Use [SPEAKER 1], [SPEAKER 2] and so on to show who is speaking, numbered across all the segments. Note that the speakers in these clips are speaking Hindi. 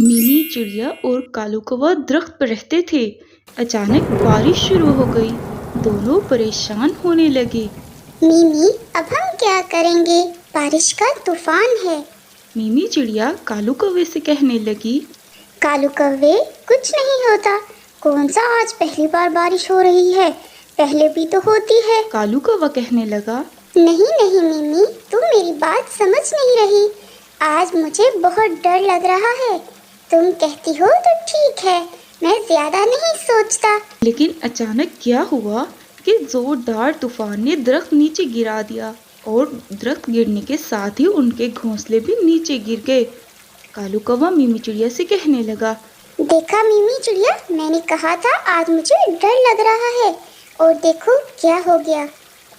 [SPEAKER 1] मिनी चिड़िया और कालू कौवा दरख्त पर रहते थे। अचानक बारिश शुरू हो गई। दोनों परेशान होने लगे।
[SPEAKER 2] मिमी, अब हम क्या करेंगे? बारिश का तूफान है।
[SPEAKER 1] मिमी चिड़िया कालू कौवे से कहने लगी,
[SPEAKER 2] कालू कौवे, कुछ नहीं होता। कौन सा आज पहली बार बारिश हो रही है? पहले भी तो होती है।
[SPEAKER 1] कालू कौवा कहने लगा,
[SPEAKER 2] नहीं नहीं मिमी, तुम मेरी बात समझ नहीं रही। आज मुझे बहुत डर लग रहा है। तुम कहती हो तो ठीक है, मैं ज्यादा नहीं सोचता।
[SPEAKER 1] लेकिन अचानक क्या हुआ कि जोरदार तूफान ने दरख्त नीचे गिरा दिया और दरख्त गिरने के साथ ही उनके घोंसले भी नीचे गिर गए। कालू कौवा मिमी चिड़िया से कहने लगा,
[SPEAKER 2] देखा मिमी चिड़िया, मैंने कहा था आज मुझे डर लग रहा है, और देखो क्या हो गया।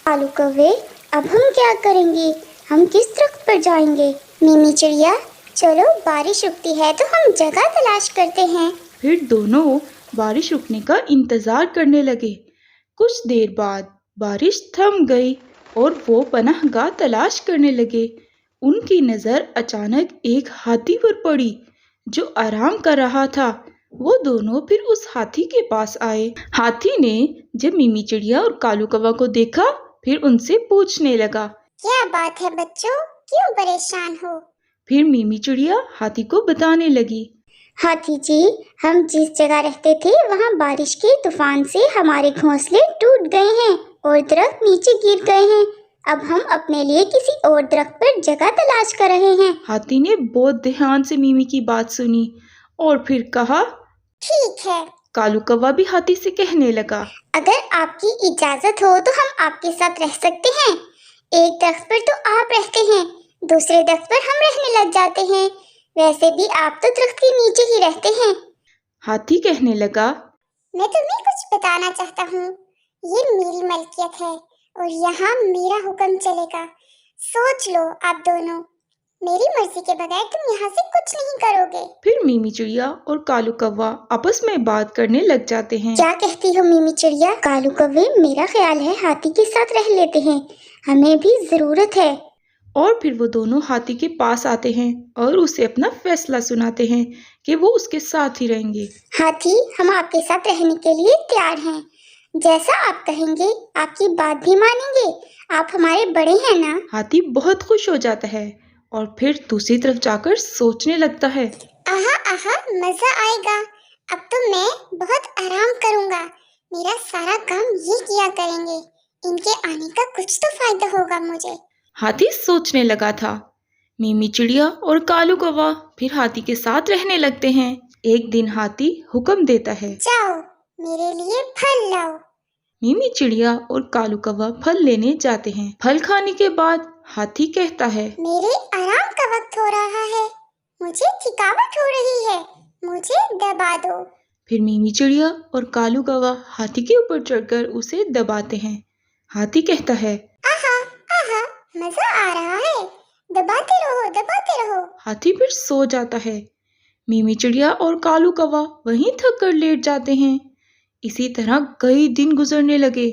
[SPEAKER 2] कालू कौवे, अब हम क्या करेंगे? हम किस दरख्त पर जाएंगे? मिमी चिड़िया, चलो बारिश रुकती है तो हम जगह तलाश करते हैं।
[SPEAKER 1] फिर दोनों बारिश रुकने का इंतजार करने लगे। कुछ देर बाद बारिश थम गई और वो पनाहगाह तलाश करने लगे। उनकी नज़र अचानक एक हाथी पर पड़ी जो आराम कर रहा था। वो दोनों फिर उस हाथी के पास आए। हाथी ने जब मिमी चिड़िया और कालू कौवा को देखा, फिर उनसे पूछने लगा,
[SPEAKER 2] क्या बात है बच्चों, क्यों परेशान हो?
[SPEAKER 1] फिर मिमी चिड़िया हाथी को बताने लगी,
[SPEAKER 2] हाथी जी, हम जिस जगह रहते थे वहाँ बारिश के तूफान से हमारे घोंसले टूट गए हैं और दरख्त नीचे गिर गए हैं। अब हम अपने लिए किसी और दरख्त पर जगह तलाश कर रहे हैं।
[SPEAKER 1] हाथी ने बहुत ध्यान से मिमी की बात सुनी और फिर कहा,
[SPEAKER 2] ठीक है।
[SPEAKER 1] कालू कौवा भी हाथी से कहने लगा,
[SPEAKER 2] अगर आपकी इजाजत हो तो हम आपके साथ रह सकते हैं। एक दरख्त पर तो आप रहते हैं, दूसरे दरख्त पर हम रहने लग जाते हैं। वैसे भी आप तो दरख्त के नीचे ही रहते हैं।
[SPEAKER 1] हाथी कहने लगा,
[SPEAKER 2] मैं तुम्हें कुछ बताना चाहता हूँ। ये मेरी मलकियत है और यहाँ मेरा हुक्म चलेगा। सोच लो आप दोनों, मेरी मर्जी के बगैर तुम यहाँ से कुछ नहीं करोगे।
[SPEAKER 1] फिर मिमी चिड़िया और कालू कौवा आपस में बात करने लग जाते हैं।
[SPEAKER 2] क्या कहती हो मिमी चिड़िया? कालू कौवे, मेरा ख्याल है हाथी के साथ रह लेते हैं, हमें भी जरूरत है।
[SPEAKER 1] और फिर वो दोनों हाथी के पास आते हैं और उसे अपना फैसला सुनाते हैं कि वो उसके साथ ही रहेंगे।
[SPEAKER 2] हाथी, हम आपके साथ रहने के लिए तैयार हैं। जैसा आप कहेंगे, आपकी बात भी मानेंगे। आप हमारे बड़े हैं ना?
[SPEAKER 1] हाथी बहुत खुश हो जाता है और फिर दूसरी तरफ जाकर सोचने लगता है,
[SPEAKER 2] आहा आहा, मजा आएगा। अब तो मैं बहुत आराम करूंगा। मेरा सारा काम ये किया करेंगे। इनके आने का कुछ तो फायदा होगा मुझे।
[SPEAKER 1] हाथी सोचने लगा था। मिमी चिड़िया और कालू कौवा फिर हाथी के साथ रहने लगते हैं। एक दिन हाथी हुक्म देता है,
[SPEAKER 2] जाओ, मेरे लिए फल लाओ।
[SPEAKER 1] मिमी चिड़िया और कालू कौवा फल लेने जाते हैं। फल खाने के बाद हाथी कहता है,
[SPEAKER 2] मेरे आराम का वक्त हो रहा है, मुझे थकावट हो रही है, मुझे दबा दो।
[SPEAKER 1] फिर मिमी चिड़िया और कालू कौवा हाथी के ऊपर चढ़कर उसे दबाते हैं। हाथी कहता है,
[SPEAKER 2] आहा आहा, मजा आ रहा है। दबाते रहो, दबाते रहो।
[SPEAKER 1] हाथी फिर सो जाता है। मिमी चिड़िया और कालू कौवा वहीं थक कर लेट जाते हैं। इसी तरह कई दिन गुजरने लगे।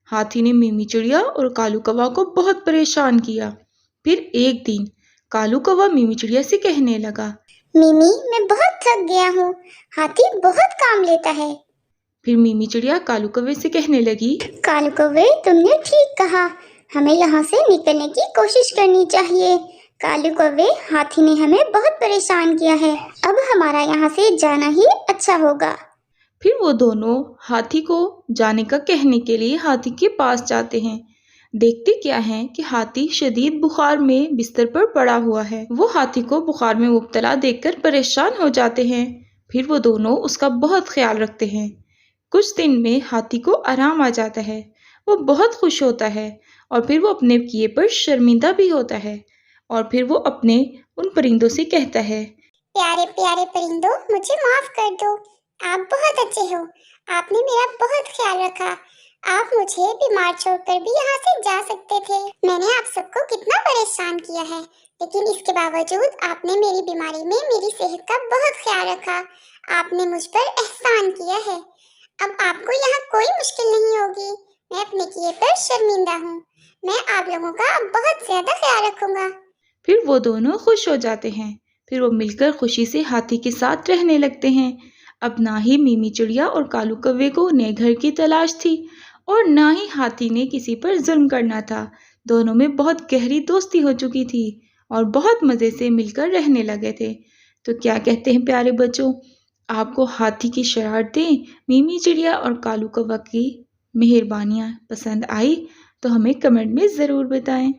[SPEAKER 1] हाथी ने मिमी चिड़िया और कालू कौवा को बहुत परेशान किया। फिर एक दिन कालू कौवा मिमी चिड़िया से कहने लगा,
[SPEAKER 2] मिमी, मैं बहुत थक गया हूँ। हाथी बहुत काम लेता है।
[SPEAKER 1] फिर मिमी चिड़िया कालू कौवे से कहने लगी,
[SPEAKER 2] कालू कौवे, तुमने ठीक कहा, हमें यहाँ से निकलने की कोशिश करनी चाहिए। कालू कौवे, हाथी ने हमें बहुत परेशान किया है, अब हमारा यहाँ से जाना ही अच्छा होगा।
[SPEAKER 1] फिर वो दोनों हाथी को जाने का कहने के लिए हाथी के पास जाते हैं। देखते क्या है कि हाथी शदीद बुखार में बिस्तर पर पड़ा हुआ है। वो हाथी को बुखार में मुब्तला देखकर परेशान हो जाते हैं। फिर वो दोनों उसका बहुत ख्याल रखते हैं। कुछ दिन में हाथी को आराम आ जाता है। वो बहुत खुश होता है और फिर वो अपने किए पर शर्मिंदा भी होता है। और फिर वो अपने उन परिंदों से कहता है,
[SPEAKER 2] प्यारे प्यारे परिंदों, मुझे माफ कर दो। आप बहुत अच्छे हो, आपने मेरा बहुत ख्याल रखा। आप मुझे बीमार छोड़कर भी यहाँ से जा सकते थे। मैंने आप सबको कितना परेशान किया है, लेकिन इसके बावजूद आपने मेरी बीमारी में मेरी सेहत का बहुत ख्याल रखा। आपने मुझ पर एहसान किया है। अब आपको यहाँ कोई मुश्किल नहीं होगी। मैं अपने किए पर शर्मिंदा हूँ। मैं आप लोगों का अब बहुत ज्यादा ख्याल रखूंगा।
[SPEAKER 1] फिर वो दोनों खुश हो जाते हैं। फिर वो मिलकर खुशी से हाथी के साथ रहने लगते हैं। अब ना ही मिमी चिड़िया और कालू कौवे को नए घर की तलाश थी और ना ही हाथी ने किसी पर जुल्म करना था। दोनों में बहुत गहरी दोस्ती हो चुकी थी और बहुत मज़े से मिलकर रहने लगे थे। तो क्या कहते हैं प्यारे बच्चों, आपको हाथी की शरारतें, मिमी चिड़िया और कालू कौवा की मेहरबानियाँ पसंद आई? तो हमें कमेंट में ज़रूर बताएं।